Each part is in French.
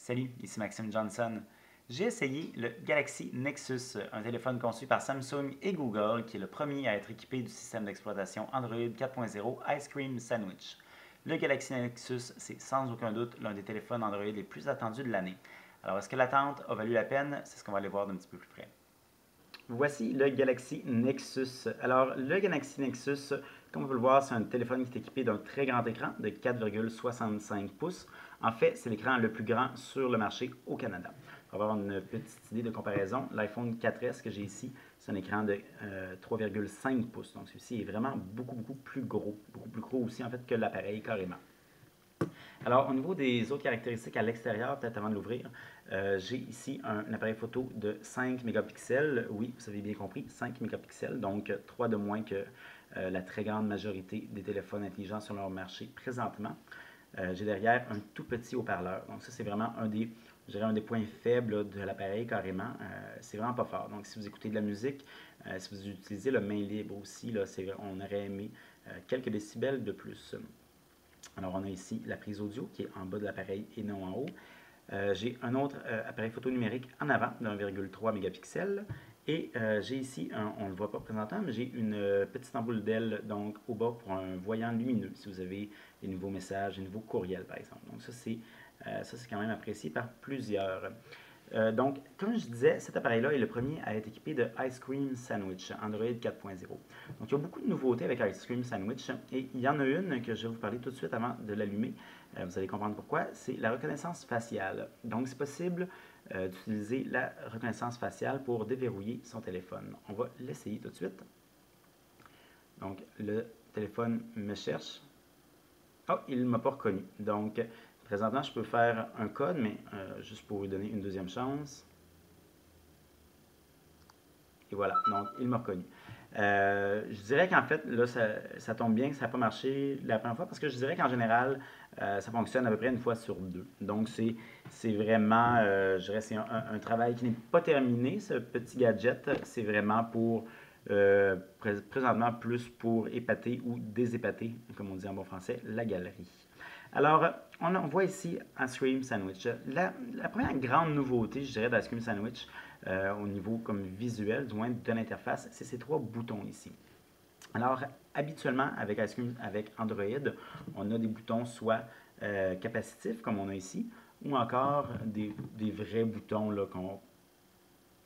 Salut, ici Maxime Johnson. J'ai essayé le Galaxy Nexus, un téléphone conçu par Samsung et Google qui est le premier à être équipé du système d'exploitation Android 4.0 Ice Cream Sandwich. Le Galaxy Nexus, c'est sans aucun doute l'un des téléphones Android les plus attendus de l'année. Alors, est-ce que l'attente a valu la peine? C'est ce qu'on va aller voir d'un petit peu plus près. Voici le Galaxy Nexus. Alors, le Galaxy Nexus, comme vous pouvez le voir, c'est un téléphone qui est équipé d'un très grand écran de 4,65 pouces. En fait, c'est l'écran le plus grand sur le marché au Canada. On va avoir une petite idée de comparaison. L'iPhone 4S que j'ai ici, c'est un écran de 3,5 pouces. Donc, celui-ci est vraiment beaucoup plus gros. Beaucoup plus gros aussi, en fait, que l'appareil carrément. Alors, au niveau des autres caractéristiques à l'extérieur, peut-être avant de l'ouvrir, j'ai ici un appareil photo de 5 mégapixels. Oui, vous avez bien compris, 5 mégapixels, donc 3 de moins que la très grande majorité des téléphones intelligents sur leur marché présentement. J'ai derrière un tout petit haut-parleur. Donc ça, c'est vraiment un des points faibles là, de l'appareil carrément. C'est vraiment pas fort. Donc si vous écoutez de la musique, si vous utilisez le main libre aussi, là, on aurait aimé quelques décibels de plus. Alors, on a ici la prise audio qui est en bas de l'appareil et non en haut. J'ai un autre appareil photo numérique en avant de 1,3 mégapixels. Et j'ai ici, on ne le voit pas présentement, mais j'ai une petite ampoule d'aile donc au bas pour un voyant lumineux si vous avez des nouveaux messages, des nouveaux courriels par exemple. Donc ça c'est quand même apprécié par plusieurs. Donc, comme je disais, cet appareil-là est le premier à être équipé de Ice Cream Sandwich Android 4.0. Donc, il y a beaucoup de nouveautés avec Ice Cream Sandwich et il y en a une que je vais vous parler tout de suite avant de l'allumer. Vous allez comprendre pourquoi. C'est la reconnaissance faciale. Donc, c'est possible d'utiliser la reconnaissance faciale pour déverrouiller son téléphone. On va l'essayer tout de suite. Donc, le téléphone me cherche. Oh, il ne m'a pas reconnu. Donc, présentement, je peux faire un code, mais juste pour lui donner une deuxième chance. Et voilà, donc il m'a reconnu. Je dirais qu'en fait, là, ça tombe bien que ça n'a pas marché la première fois parce que je dirais qu'en général, ça fonctionne à peu près une fois sur deux. Donc, c'est vraiment, je dirais, c'est un travail qui n'est pas terminé, ce petit gadget. C'est vraiment pour, présentement, plus pour épater ou désépater, comme on dit en bon français, la galerie. Alors, on voit ici Ice Cream Sandwich. La première grande nouveauté, je dirais, d'Ice Cream Sandwich, au niveau comme visuel, du moins de l'interface, c'est ces trois boutons ici. Alors, habituellement, avec Ice Cream, avec Android, on a des boutons soit capacitifs, comme on a ici, ou encore des vrais boutons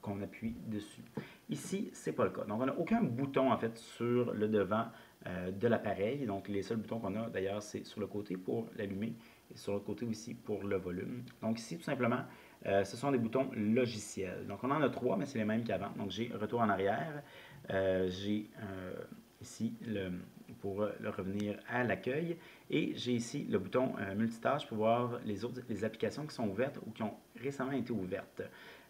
qu'on appuie dessus. Ici, ce n'est pas le cas. Donc, on n'a aucun bouton, en fait, sur le devant de l'appareil. Donc, les seuls boutons qu'on a, d'ailleurs, c'est sur le côté pour l'allumer et sur le côté aussi pour le volume. Donc, ici, tout simplement, ce sont des boutons logiciels. Donc, on en a trois, mais c'est les mêmes qu'avant. Donc, j'ai retour en arrière. J'ai ici pour revenir à l'accueil. Et j'ai ici le bouton multitâche pour voir les applications qui sont ouvertes ou qui ont récemment été ouvertes.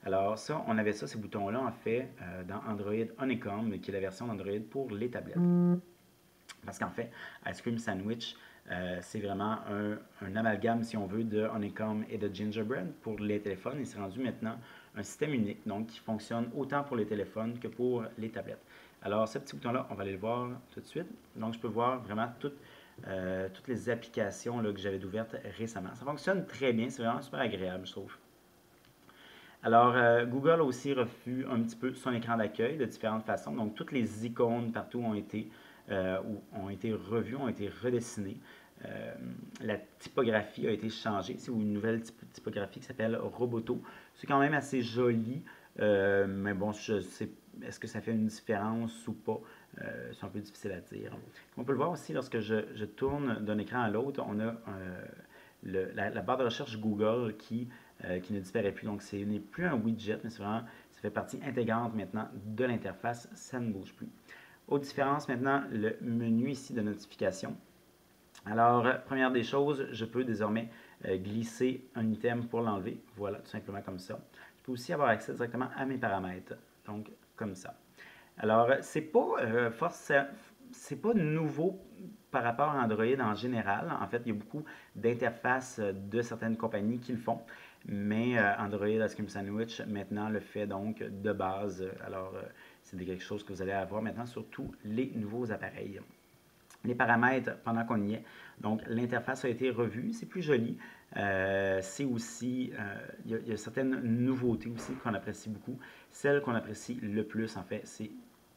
Alors ça, on avait ça, ces boutons-là, en fait, dans Android Honeycomb, qui est la version d'Android pour les tablettes. Parce qu'en fait, Ice Cream Sandwich, c'est vraiment un amalgame, si on veut, de Honeycomb et de Gingerbread pour les téléphones. Et c'est rendu maintenant un système unique, donc qui fonctionne autant pour les téléphones que pour les tablettes. Alors, ce petit bouton-là, on va aller le voir tout de suite. Donc, je peux voir vraiment toutes les applications là, que j'avais ouvertes récemment. Ça fonctionne très bien, c'est vraiment super agréable, je trouve. Alors, Google a aussi revu un petit peu son écran d'accueil de différentes façons. Donc, toutes les icônes partout ont été revues, ont été redessinées. La typographie a été changée. C'est une nouvelle typographie qui s'appelle Roboto. C'est quand même assez joli, mais bon, je sais, est-ce que ça fait une différence ou pas? C'est un peu difficile à dire. On peut le voir aussi lorsque je tourne d'un écran à l'autre, on a la barre de recherche Google qui ne disparaît plus. Donc, ce n'est plus un widget, mais c'est vraiment, ça fait partie intégrante maintenant de l'interface. Ça ne bouge plus. Autre différence maintenant, le menu ici de notification. Alors, première des choses, je peux désormais glisser un item pour l'enlever. Voilà, tout simplement comme ça. Je peux aussi avoir accès directement à mes paramètres. Donc, comme ça. Alors, c'est pas nouveau par rapport à Android en général. En fait, il y a beaucoup d'interfaces de certaines compagnies qui le font. Mais Android Ice Cream Sandwich maintenant le fait donc de base. Alors, c'est quelque chose que vous allez avoir maintenant sur tous les nouveaux appareils. Les paramètres, pendant qu'on y est, donc l'interface a été revue, c'est plus joli. C'est aussi, il y a certaines nouveautés aussi qu'on apprécie beaucoup. Celle qu'on apprécie le plus, en fait, c'est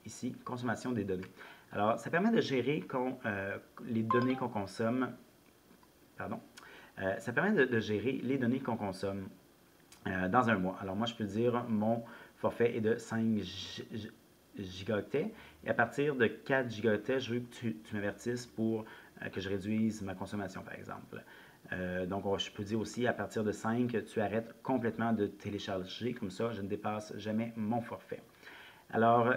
ici, consommation des données. Alors, ça permet de gérer les données qu'on consomme, pardon, ça permet de gérer les données qu'on consomme dans un mois. Alors, moi, je peux dire mon forfait est de 5 gigaoctets et à partir de 4 gigaoctets, je veux que tu m'avertisses pour que je réduise ma consommation, par exemple. Donc, je peux dire aussi à partir de 5, tu arrêtes complètement de télécharger, comme ça, je ne dépasse jamais mon forfait. Alors,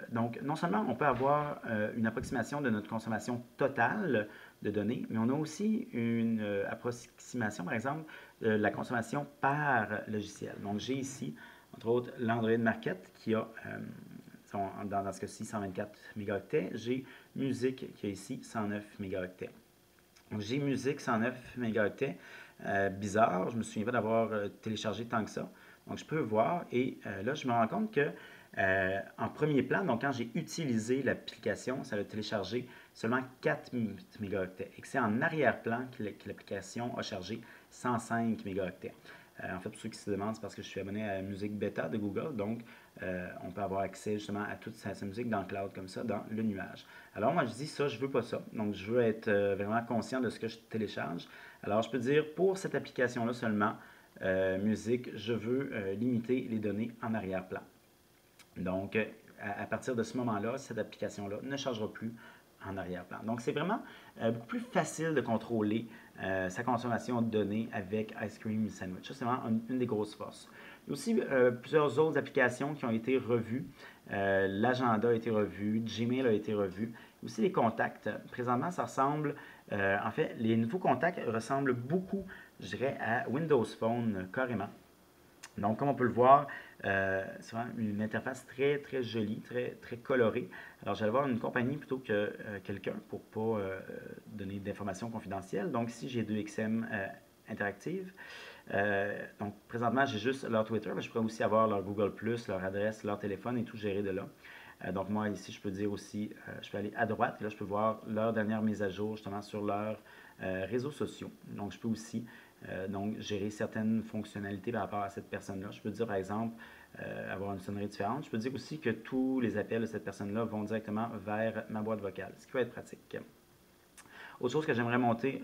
donc, non seulement on peut avoir une approximation de notre consommation totale de données, mais on a aussi une approximation, par exemple, de la consommation par logiciel. Donc, j'ai ici, entre autres, l'Android Market qui a, dans ce cas-ci, 124 mégaoctets. J'ai Musique qui a ici 109 mégaoctets. Donc, j'ai Musique 109 mégaoctets. Bizarre, je me souviens pas d'avoir téléchargé tant que ça. Donc, je peux voir et là, je me rends compte que en premier plan, donc quand j'ai utilisé l'application, ça a téléchargé seulement 4 mégaoctets et que c'est en arrière-plan que l'application a chargé 105 mégaoctets. En fait, pour ceux qui se demandent, c'est parce que je suis abonné à la musique bêta de Google, donc on peut avoir accès justement à toute sa musique dans le cloud comme ça, dans le nuage. Alors moi, je dis ça, je veux pas ça. Donc, je veux être vraiment conscient de ce que je télécharge. Alors, je peux dire pour cette application-là seulement, musique, je veux limiter les données en arrière-plan. Donc, à partir de ce moment-là, cette application-là ne chargera plus en arrière-plan. Donc, c'est vraiment beaucoup plus facile de contrôler sa consommation de données avec Ice Cream Sandwich. Ça, c'est vraiment une des grosses forces. Il y a aussi plusieurs autres applications qui ont été revues. L'agenda a été revu, Gmail a été revu. Aussi les contacts. Présentement, ça ressemble, en fait, les nouveaux contacts ressemblent beaucoup, je dirais, à Windows Phone carrément. Donc, comme on peut le voir, c'est vraiment une interface très, très jolie, très, très colorée. Alors, j'allais voir une compagnie plutôt que quelqu'un pour ne pas donner d'informations confidentielles. Donc, ici, j'ai 2XM Interactive. Donc, présentement, j'ai juste leur Twitter, mais je pourrais aussi avoir leur Google+, leur adresse, leur téléphone et tout géré de là. Donc, moi, ici, je peux dire aussi, je peux aller à droite, et là, je peux voir leur dernière mise à jour, justement, sur leurs réseaux sociaux. Donc, je peux aussi donc, gérer certaines fonctionnalités par rapport à cette personne-là. Je peux dire, par exemple, avoir une sonnerie différente. Je peux dire aussi que tous les appels de cette personne-là vont directement vers ma boîte vocale, ce qui va être pratique. Autre chose que j'aimerais montrer,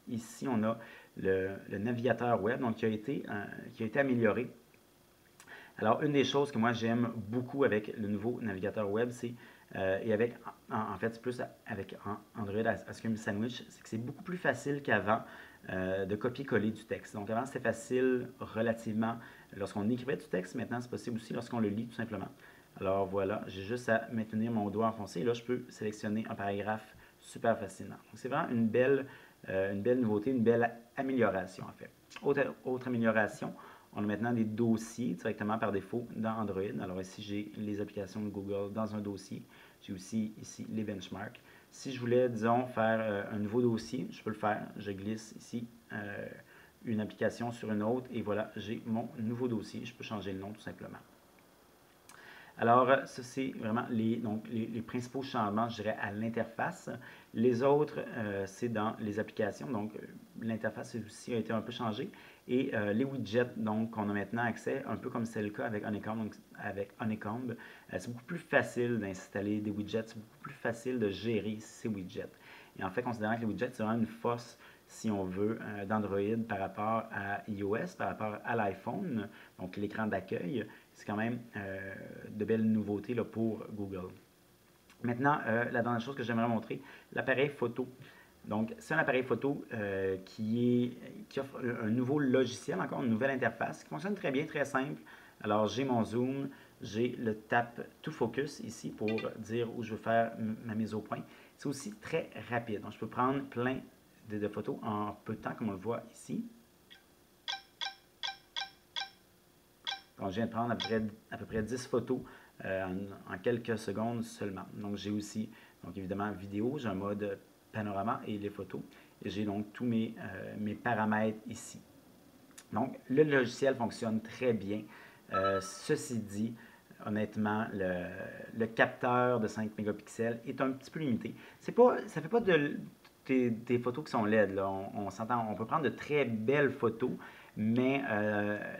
ici, on a le navigateur web donc, qui a été amélioré. Alors, une des choses que moi j'aime beaucoup avec le nouveau navigateur web, c'est et avec, en fait, c'est plus avec Android Ice Cream Sandwich, c'est que c'est beaucoup plus facile qu'avant de copier-coller du texte. Donc, avant, c'était facile relativement lorsqu'on écrivait du texte. Maintenant, c'est possible aussi lorsqu'on le lit tout simplement. Alors, voilà, j'ai juste à maintenir mon doigt enfoncé. Et là, je peux sélectionner un paragraphe super facilement. Donc, c'est vraiment une belle nouveauté, une belle amélioration, en fait. Autre amélioration, on a maintenant des dossiers directement par défaut dans Android. Alors ici, j'ai les applications de Google dans un dossier. J'ai aussi ici les benchmarks. Si je voulais, disons, faire un nouveau dossier, je peux le faire. Je glisse ici une application sur une autre et voilà, j'ai mon nouveau dossier. Je peux changer le nom tout simplement. Alors, ça, c'est vraiment les principaux changements, je dirais, à l'interface. Les autres, c'est dans les applications. Donc, l'interface aussi a été un peu changée. Et les widgets, donc, on a maintenant accès, un peu comme c'est le cas avec Honeycomb. Donc, avec Honeycomb, c'est beaucoup plus facile d'installer des widgets, c'est beaucoup plus facile de gérer ces widgets. Et en fait, considérant que les widgets, c'est vraiment une force, si on veut, d'Android par rapport à iOS, par rapport à l'iPhone, donc l'écran d'accueil, c'est quand même de belles nouveautés là, pour Google. Maintenant, la dernière chose que j'aimerais montrer, l'appareil photo. Donc, c'est un appareil photo qui offre un nouveau logiciel, encore une nouvelle interface, qui fonctionne très bien, très simple. Alors, j'ai mon zoom, j'ai le tap to focus ici pour dire où je veux faire ma mise au point. C'est aussi très rapide. Donc, je peux prendre plein de photos en peu de temps, comme on le voit ici. Donc, je viens de prendre à peu près 10 photos en quelques secondes seulement. Donc, j'ai aussi, donc évidemment, vidéo, j'ai un mode panorama et les photos. Et j'ai donc tous mes paramètres ici. Donc, le logiciel fonctionne très bien. Ceci dit, honnêtement, le capteur de 5 mégapixels est un petit peu limité. Ça ne fait pas des photos qui sont LED, là. On s'entend, on peut prendre de très belles photos, mais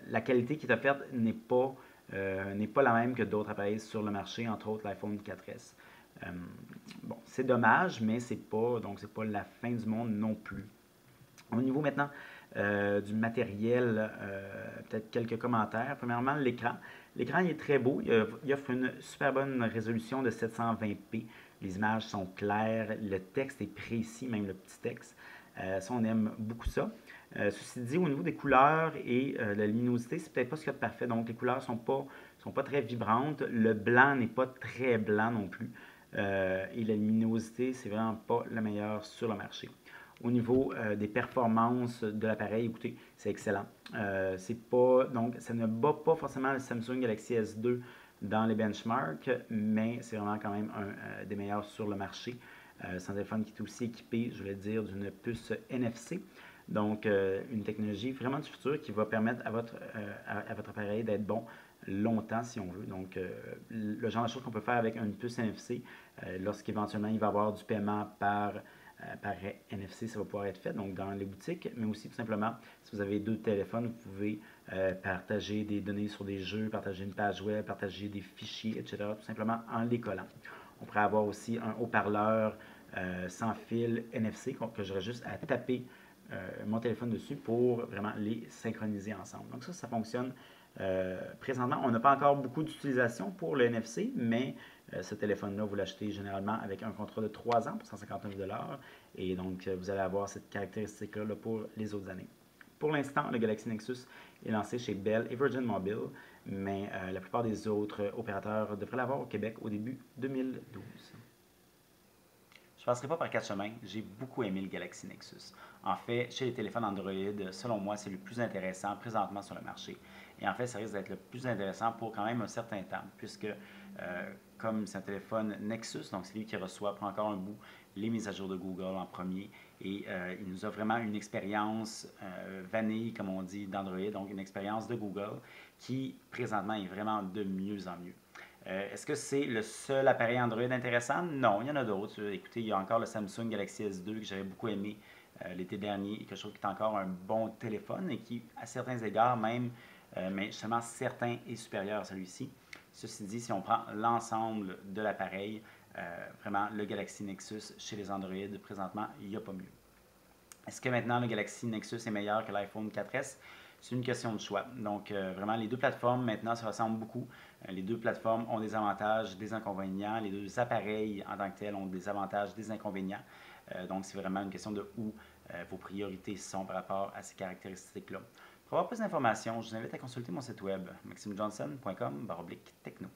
la qualité qui est offerte n'est pas la même que d'autres appareils sur le marché, entre autres l'iPhone 4S. Bon, c'est dommage, mais c'est pas la fin du monde non plus. Au niveau maintenant du matériel, peut-être quelques commentaires. Premièrement, l'écran. L'écran il est très beau. Il offre une super bonne résolution de 720p. Les images sont claires. Le texte est précis, même le petit texte. Ça, on aime beaucoup ça. Ceci dit, au niveau des couleurs et de la luminosité, c'est peut-être pas ce qu'il y a de parfait. Donc, les couleurs sont pas très vibrantes. Le blanc n'est pas très blanc non plus. Et la luminosité, c'est vraiment pas la meilleure sur le marché. Au niveau des performances de l'appareil, écoutez, c'est excellent. Donc, ça ne bat pas forcément le Samsung Galaxy S2 dans les benchmarks, mais c'est vraiment quand même un des meilleurs sur le marché. C'est un téléphone qui est aussi équipé, je voulais dire, d'une puce NFC. Donc, une technologie vraiment du futur qui va permettre à votre appareil d'être bon longtemps si on veut. Donc, le genre de choses qu'on peut faire avec une puce NFC, lorsqu'éventuellement il va y avoir du paiement par NFC, ça va pouvoir être fait, donc dans les boutiques, mais aussi tout simplement, si vous avez deux téléphones, vous pouvez partager des données sur des jeux, partager une page web, partager des fichiers, etc., tout simplement en les collant. On pourrait avoir aussi un haut-parleur sans fil NFC que j'aurais juste à taper mon téléphone dessus pour vraiment les synchroniser ensemble. Donc ça fonctionne. Présentement, on n'a pas encore beaucoup d'utilisation pour le NFC, mais ce téléphone-là, vous l'achetez généralement avec un contrat de 3 ans pour 159 $. Et donc, vous allez avoir cette caractéristique-là pour les autres années. Pour l'instant, le Galaxy Nexus est lancé chez Bell et Virgin Mobile, mais la plupart des autres opérateurs devraient l'avoir au Québec au début 2012. Je ne passerai pas par quatre chemins. J'ai beaucoup aimé le Galaxy Nexus. En fait, chez les téléphones Android, selon moi, c'est le plus intéressant présentement sur le marché. Et en fait, ça risque d'être le plus intéressant pour quand même un certain temps, puisque comme c'est un téléphone Nexus, donc c'est lui qui reçoit pour encore un bout les mises à jour de Google en premier, et il nous a vraiment une expérience vanille, comme on dit, d'Android, donc une expérience de Google qui présentement est vraiment de mieux en mieux. Est-ce que c'est le seul appareil Android intéressant? Non, il y en a d'autres. Écoutez, il y a encore le Samsung Galaxy S2 que j'avais beaucoup aimé l'été dernier et que je trouve qui est encore un bon téléphone et qui, à certains égards même, mais justement certains est supérieur à celui-ci. Ceci dit, si on prend l'ensemble de l'appareil, vraiment le Galaxy Nexus chez les Android, présentement, il n'y a pas mieux. Est-ce que maintenant le Galaxy Nexus est meilleur que l'iPhone 4S? C'est une question de choix. Donc, vraiment, les deux plateformes maintenant se ressemblent beaucoup. Les deux plateformes ont des avantages, des inconvénients. Les deux appareils en tant que tels ont des avantages, des inconvénients. Donc, c'est vraiment une question de où vos priorités sont par rapport à ces caractéristiques-là. Pour avoir plus d'informations, je vous invite à consulter mon site web maximejohnson.com/techno.